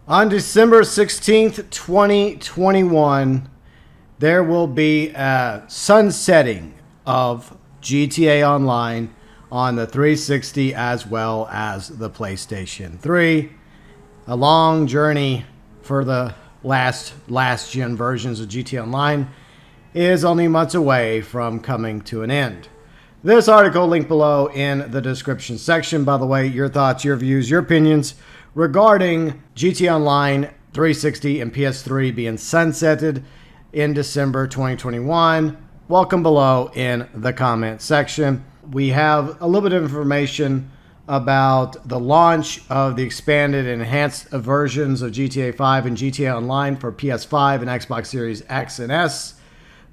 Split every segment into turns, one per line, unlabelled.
On December 16th, 2021, there will be a sunsetting of GTA Online on the 360 as well as the PlayStation 3. A long journey for the last gen versions of GTA Online is only months away from coming to an end. This article linked below in the description section. By the way, your thoughts, your views, your opinions regarding GTA Online 360 and PS3 being sunsetted in December 2021. Welcome below in the comment section. We have a little bit of information about the launch of the expanded and enhanced versions of GTA 5 and GTA Online for PS5 and Xbox Series X and S,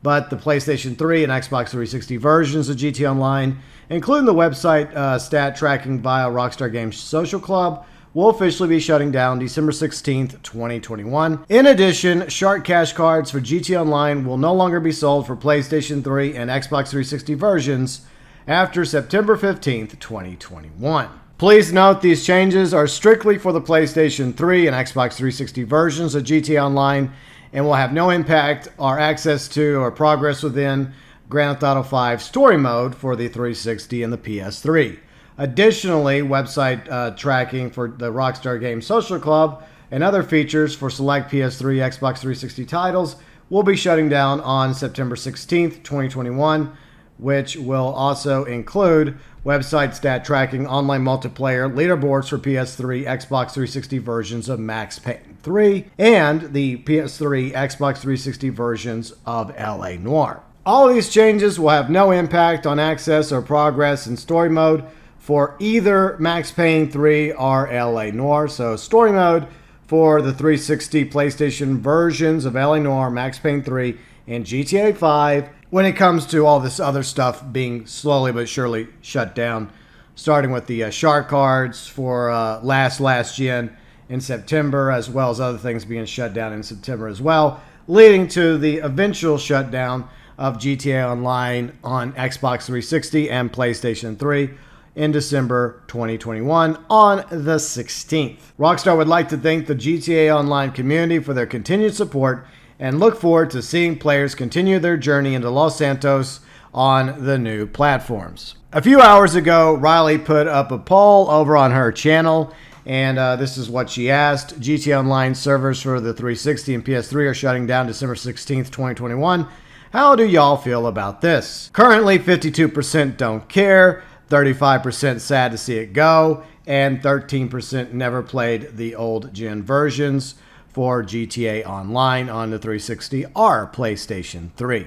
but the PlayStation 3 and Xbox 360 versions of GTA Online, including the website stat tracking via Rockstar Games Social Club, will officially be shutting down December 16th, 2021. In addition, Shark Cash cards for GTA Online will no longer be sold for PlayStation 3 and Xbox 360 versions after September 15th, 2021. Please note these changes are strictly for the PlayStation 3 and Xbox 360 versions of GTA Online and will have no impact or access to or progress within Grand Theft Auto 5 Story Mode for the 360 and the PS3. Additionally, website tracking for the Rockstar Games Social Club and other features for select PS3, Xbox 360 titles will be shutting down on September 16th, 2021, which will also include website stat tracking, online multiplayer, leaderboards for PS3, Xbox 360 versions of Max Payne 3, and the PS3, Xbox 360 versions of LA Noire. All of these changes will have no impact on access or progress in story mode for either Max Payne 3 or LA Noire. So story mode for the 360 PlayStation versions of LA Noire, Max Payne 3, and GTA 5 when it comes to all this other stuff being slowly but surely shut down, starting with the Shark cards for last gen in September, as well as other things being shut down in September as well, leading to the eventual shutdown of GTA Online on Xbox 360 and PlayStation 3 in December 2021 on the 16th. Rockstar would like to thank the GTA Online community for their continued support and look forward to seeing players continue their journey into Los Santos on the new platforms. A few hours ago, Riley put up a poll over on her channel, and this is what she asked. GTA Online servers for the 360 and PS3 are shutting down December 16th, 2021. How do y'all feel about this? Currently, 52% don't care, 35% sad to see it go, and 13% never played the old gen versions for GTA Online on the 360 or PlayStation 3.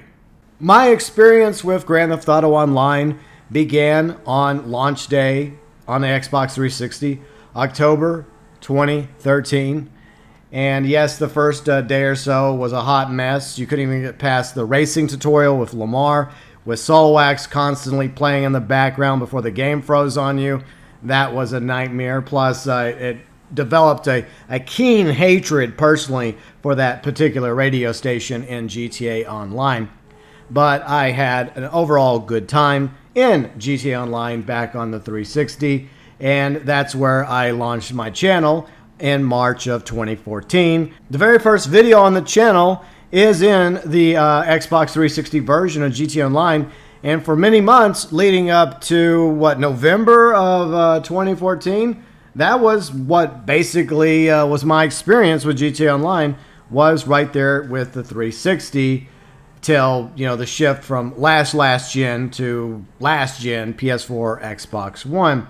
My experience with Grand Theft Auto Online began on launch day on the Xbox 360, October 2013. And yes, the first day or so was a hot mess. You couldn't even get past the racing tutorial with Lamar, with Solwax constantly playing in the background before the game froze on you. That was a nightmare. Plus, it developed a keen hatred personally for that particular radio station in GTA Online. But I had an overall good time in GTA Online back on the 360, and that's where I launched my channel in March of 2014. The very first video on the channel is in the Xbox 360 version of GTA Online, and for many months leading up to, November of 2014, that was what basically was my experience with GTA Online, was right there with the 360 till, the shift from last gen to last gen PS4, Xbox One.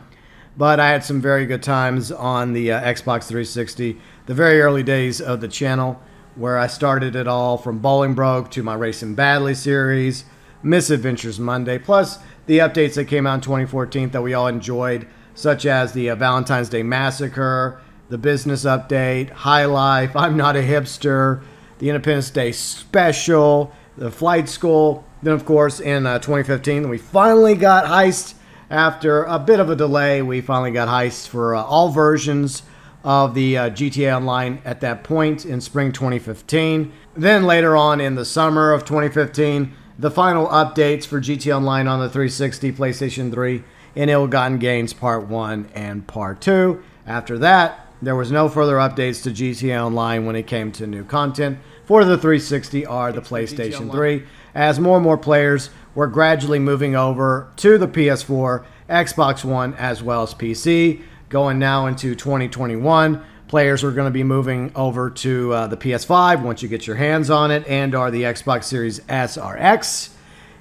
But I had some very good times on the Xbox 360, the very early days of the channel, where I started it all from Bowling Broke to my Racing Badly series, Misadventures Monday, plus the updates that came out in 2014 that we all enjoyed, such as the Valentine's Day Massacre, the Business Update, High Life, I'm Not a Hipster, the Independence Day Special, the Flight School. Then, of course, in 2015, we finally got Heist. After a bit of a delay, we finally got Heist for all versions of the GTA Online at that point in spring 2015. Then later on in the summer of 2015, the final updates for GTA Online on the 360, PlayStation 3, and Ill-Gotten Gains Part 1 and Part 2. After that, there was no further updates to GTA Online when it came to new content for the 360 or the PlayStation 3, as more and more players were gradually moving over to the PS4, Xbox One, as well as PC. Going now into 2021, players are going to be moving over to the PS5 once you get your hands on it, and or the Xbox Series S or X.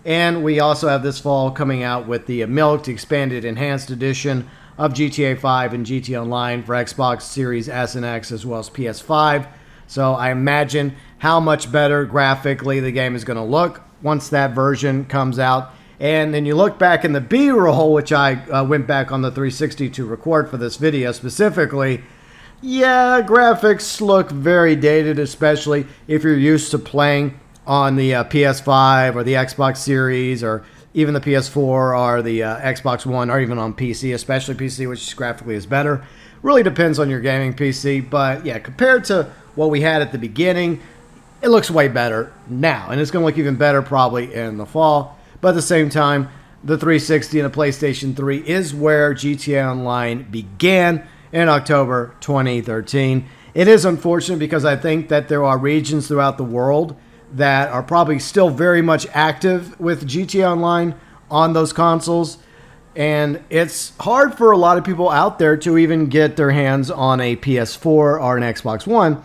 And we also have this fall coming out with the Milked Expanded Enhanced Edition of GTA 5 and GTA Online for Xbox Series S and X as well as PS5. So I imagine how much better graphically the game is going to look once that version comes out. And then you look back in the B-roll, which I went back on the 360 to record for this video specifically. Yeah, graphics look very dated, especially if you're used to playing on the PS5 or the Xbox Series or even the PS4 or the Xbox One, or even on PC, especially PC, which graphically is better. Really depends on your gaming PC, but yeah, compared to what we had at the beginning, it looks way better now, and it's going to look even better probably in the fall. But at the same time, the 360 and the PlayStation 3 is where GTA Online began in October 2013. It is unfortunate because I think that there are regions throughout the world that are probably still very much active with GTA Online on those consoles. And it's hard for a lot of people out there to even get their hands on a PS4 or an Xbox One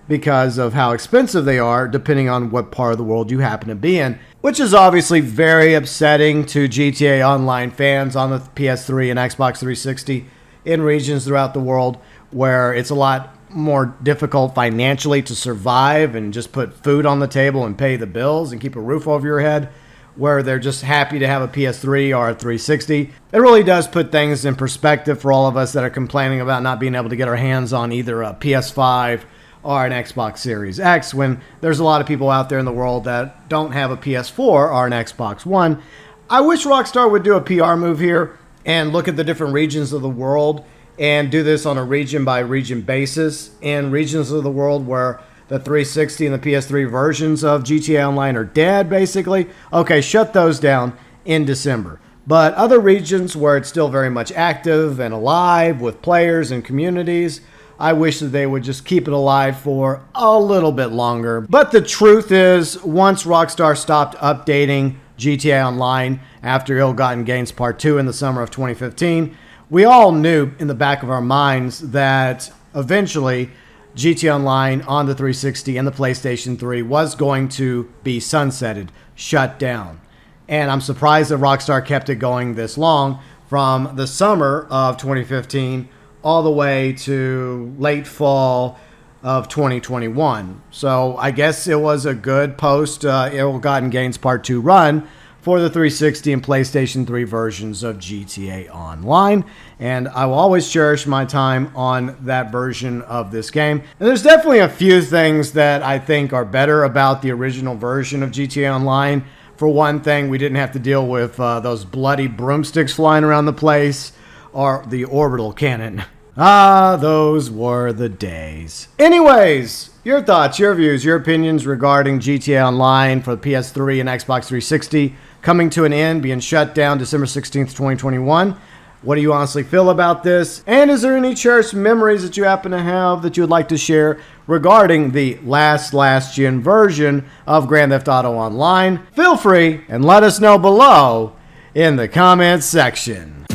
because of how expensive they are, depending on what part of the world you happen to be in, which is obviously very upsetting to GTA Online fans on the PS3 and Xbox 360 in regions throughout the world where it's a lot more difficult financially to survive and just put food on the table and pay the bills and keep a roof over your head, where they're just happy to have a PS3 or a 360. It really does put things in perspective for all of us that are complaining about not being able to get our hands on either a PS5 or an Xbox Series X, when there's a lot of people out there in the world that don't have a PS4 or an Xbox One. I wish Rockstar would do a PR move here and look at the different regions of the world and do this on a region-by-region basis. In regions of the world where the 360 and the PS3 versions of GTA Online are dead, basically, okay, shut those down in December. But other regions where it's still very much active and alive with players and communities, I wish that they would just keep it alive for a little bit longer. But the truth is, once Rockstar stopped updating GTA Online after Ill-Gotten Gains Part 2 in the summer of 2015, we all knew in the back of our minds that eventually GTA Online on the 360 and the PlayStation 3 was going to be sunsetted, shut down. And I'm surprised that Rockstar kept it going this long, from the summer of 2015 all the way to late fall of 2021. So I guess it was a good post Ill-Gotten Gains Part 2 run for the 360 and PlayStation 3 versions of GTA Online, and I will always cherish my time on that version of this game. And there's definitely a few things that I think are better about the original version of GTA Online. For one thing, we didn't have to deal with those bloody broomsticks flying around the place, or the orbital cannon. Ah, those were the days. Anyways, your thoughts, your views, your opinions regarding GTA Online for the PS3 and Xbox 360 coming to an end, being shut down December 16th, 2021. What do you honestly feel about this? And is there any cherished memories that you happen to have that you would like to share regarding the last-gen version of Grand Theft Auto Online? Feel free and let us know below in the comments section.